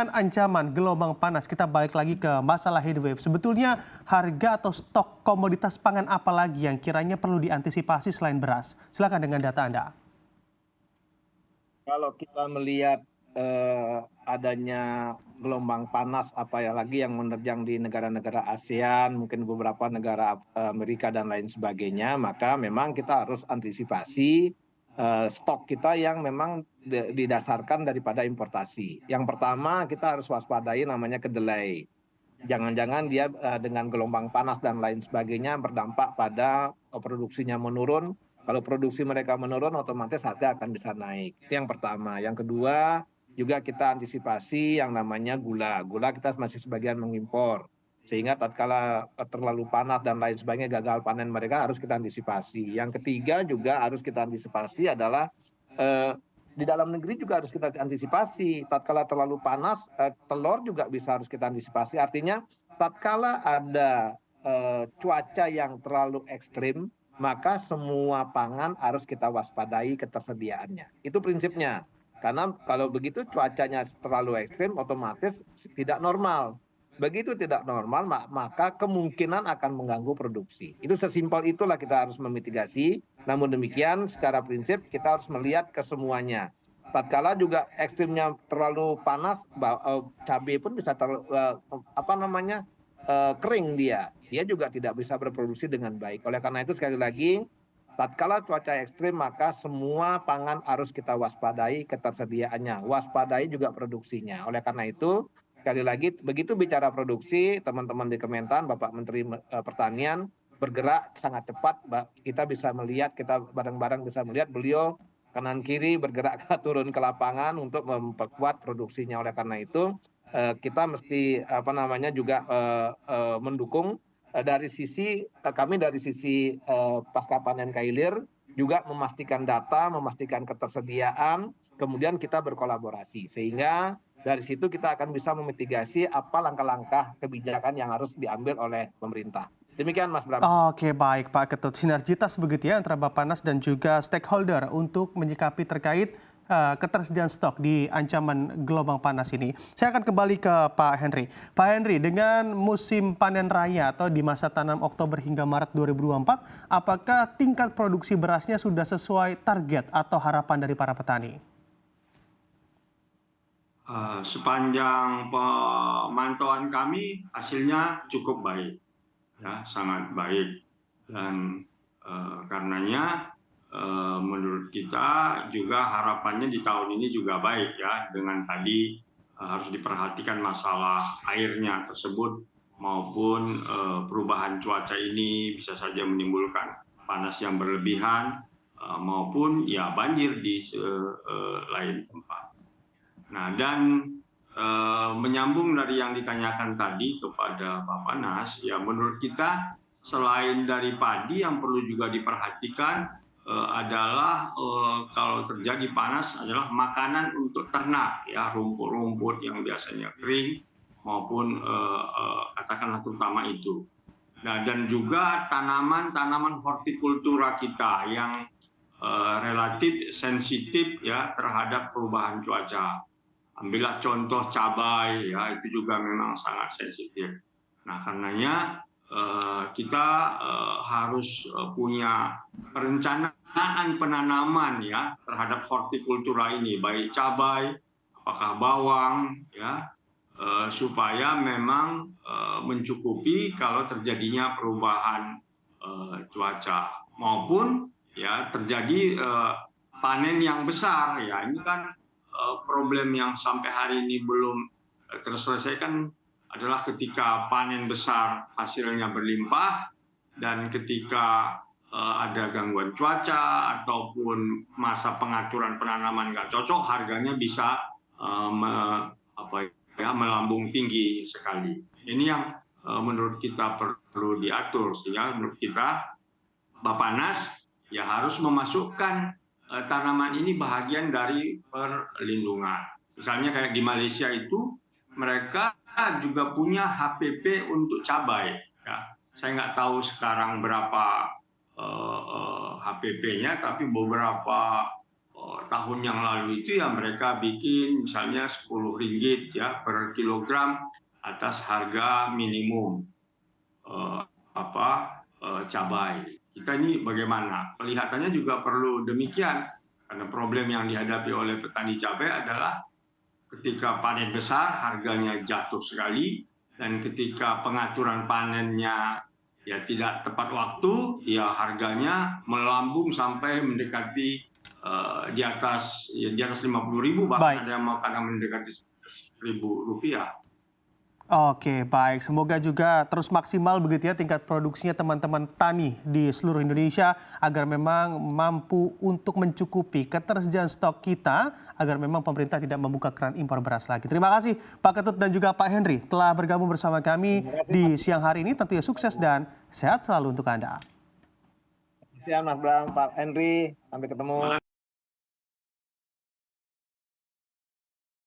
Ancaman gelombang panas, kita balik lagi ke masalah heatwave. Sebetulnya harga atau stok komoditas pangan apa lagi yang kiranya perlu diantisipasi selain beras? Silakan dengan data Anda. Kalau kita melihat adanya gelombang panas apalagi yang menerjang di negara-negara ASEAN, mungkin beberapa negara Amerika dan lain sebagainya, maka memang kita harus antisipasi stok kita yang memang didasarkan daripada importasi. Yang pertama kita harus waspadai namanya kedelai. Jangan-jangan dia dengan gelombang panas dan lain sebagainya berdampak pada produksinya menurun. Kalau produksi mereka menurun, otomatis harga akan bisa naik. Itu yang pertama. Yang kedua, juga kita antisipasi yang namanya gula. Gula kita masih sebagian mengimpor. Sehingga tatkala terlalu panas dan lain sebagainya, gagal panen mereka harus kita antisipasi. Yang ketiga juga harus kita antisipasi adalah di dalam negeri juga harus kita antisipasi. Tatkala terlalu panas, telur juga harus kita antisipasi. Artinya, tatkala ada cuaca yang terlalu ekstrim, maka semua pangan harus kita waspadai ketersediaannya. Itu prinsipnya. Karena kalau begitu cuacanya terlalu ekstrim, otomatis tidak normal. Begitu tidak normal, maka kemungkinan akan mengganggu produksi. Itu sesimpel itulah kita harus memitigasi. Namun demikian, secara prinsip kita harus melihat ke semuanya. Tatkala juga ekstrimnya terlalu panas, cabai pun bisa kering dia juga tidak bisa berproduksi dengan baik. Oleh karena itu sekali lagi, tatkala cuaca ekstrim maka semua pangan harus kita waspadai ketersediaannya, waspadai juga produksinya. Oleh karena itu sekali lagi, begitu bicara produksi, teman-teman di Kementan, Bapak Menteri Pertanian bergerak sangat cepat. Kita bisa melihat, kita bareng-bareng bisa melihat beliau kanan kiri bergerak turun ke lapangan untuk memperkuat produksinya. Oleh karena itu kita mesti juga mendukung dari sisi kami dari sisi pasca panen Kailir juga memastikan data, memastikan ketersediaan, kemudian kita berkolaborasi sehingga dari situ kita akan bisa memitigasi apa langkah-langkah kebijakan yang harus diambil oleh pemerintah. Demikian Mas Bram. Oke, baik Pak Ketut. Sinergitas begitu ya antara Bappenas dan juga stakeholder untuk menyikapi terkait ketersediaan stok di ancaman gelombang panas ini. Saya akan kembali ke Pak Henry. Pak Henry, dengan musim panen raya atau di masa tanam Oktober hingga Maret 2024, apakah tingkat produksi berasnya sudah sesuai target atau harapan dari para petani? Sepanjang pemantauan kami hasilnya cukup baik, ya sangat baik, dan karenanya menurut kita juga harapannya di tahun ini juga baik ya, dengan tadi harus diperhatikan masalah airnya tersebut maupun perubahan cuaca ini bisa saja menimbulkan panas yang berlebihan maupun ya banjir di lain tempat. Nah, dan menyambung dari yang ditanyakan tadi kepada Bappenas, ya menurut kita selain dari padi yang perlu juga diperhatikan adalah kalau terjadi panas adalah makanan untuk ternak, ya rumput-rumput yang biasanya kering maupun katakanlah terutama itu. Nah, dan juga tanaman-tanaman hortikultura kita yang relatif sensitif ya terhadap perubahan cuaca. Ambillah contoh cabai, ya itu juga memang sangat sensitif. Nah, karenanya kita harus punya perencanaan penanaman ya terhadap hortikultura ini, baik cabai, apakah bawang, ya supaya memang mencukupi kalau terjadinya perubahan cuaca maupun ya terjadi panen yang besar, ya ini kan problem yang sampai hari ini belum terselesaikan adalah ketika panen besar hasilnya berlimpah dan ketika ada gangguan cuaca ataupun masa pengaturan penanaman nggak cocok, harganya bisa melambung tinggi sekali. Ini yang menurut kita perlu diatur, sehingga menurut kita Bappenas ya harus memasukkan tanaman ini bahagian dari perlindungan. Misalnya kayak di Malaysia itu mereka juga punya HPP untuk cabai. Ya. Saya nggak tahu sekarang berapa HPP-nya, tapi beberapa tahun yang lalu itu ya mereka bikin misalnya 10 ringgit ya per kilogram atas harga minimum cabai. Kita ini bagaimana? Kelihatannya juga perlu demikian karena problem yang dihadapi oleh petani cabai adalah ketika panen besar harganya jatuh sekali dan ketika pengaturan panennya ya tidak tepat waktu ya harganya melambung sampai mendekati di atas 50.000 bahkan ada yang mau kadang mendekati Rp1.000. Oke, baik. Semoga juga terus maksimal begitu ya tingkat produksinya teman-teman tani di seluruh Indonesia agar memang mampu untuk mencukupi ketersediaan stok kita agar memang pemerintah tidak membuka keran impor beras lagi. Terima kasih Pak Ketut dan juga Pak Henry telah bergabung bersama kami di siang hari ini. Tentunya sukses dan sehat selalu untuk Anda. Siang Mas Bram, Pak Henry, sampai ketemu.